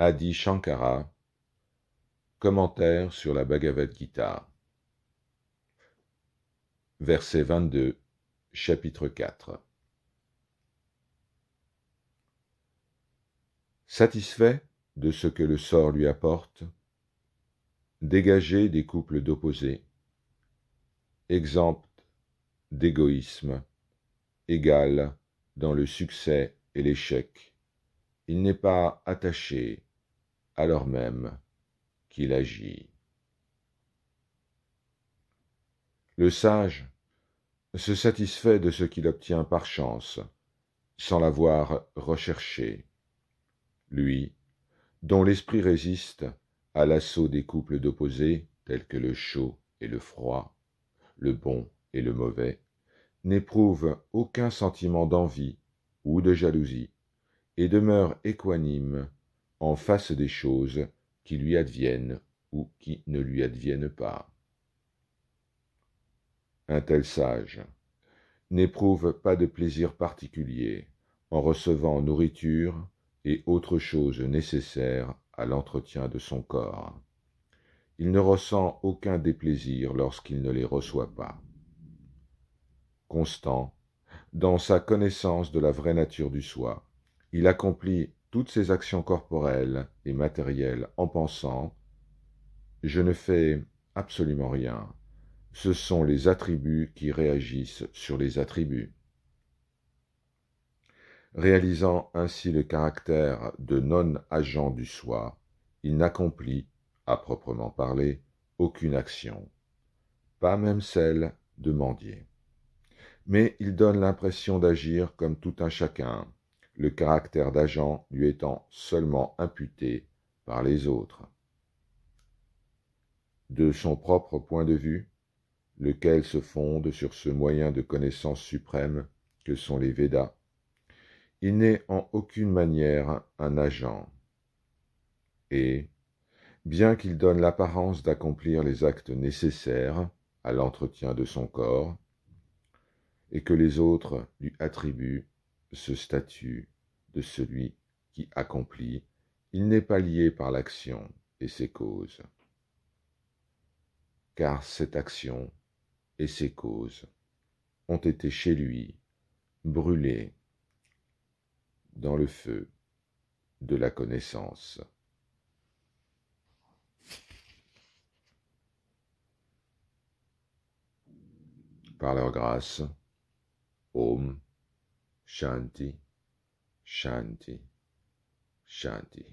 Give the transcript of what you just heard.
Adi Shankara, commentaire sur la Bhagavad Gita, verset 22, chapitre 4. Satisfait de ce que le sort lui apporte, dégagé des couples d'opposés, exempt d'égoïsme, égal dans le succès et l'échec, il n'est pas attaché alors même qu'il agit. Le sage se satisfait de ce qu'il obtient par chance, sans l'avoir recherché. Lui, dont l'esprit résiste à l'assaut des couples d'opposés, tels que le chaud et le froid, le bon et le mauvais, n'éprouve aucun sentiment d'envie ou de jalousie, et demeure équanime en face des choses qui lui adviennent ou qui ne lui adviennent pas. Un tel sage n'éprouve pas de plaisir particulier en recevant nourriture et autres choses nécessaires à l'entretien de son corps. Il ne ressent aucun déplaisir lorsqu'il ne les reçoit pas. Constant dans sa connaissance de la vraie nature du soi, il accomplit toutes ses actions corporelles et matérielles en pensant « Je ne fais absolument rien ». Ce sont les attributs qui réagissent sur les attributs. Réalisant ainsi le caractère de non-agent du soi, il n'accomplit, à proprement parler, aucune action, pas même celle de mendier. Mais il donne l'impression d'agir comme tout un chacun, le caractère d'agent lui étant seulement imputé par les autres. De son propre point de vue, lequel se fonde sur ce moyen de connaissance suprême que sont les Védas, il n'est en aucune manière un agent, et, bien qu'il donne l'apparence d'accomplir les actes nécessaires à l'entretien de son corps, et que les autres lui attribuent ce statut de celui qui accomplit, il n'est pas lié par l'action et ses causes, car cette action et ses causes ont été chez lui brûlées dans le feu de la connaissance. Par leur grâce, Om Shanti, Shanti, Shanti.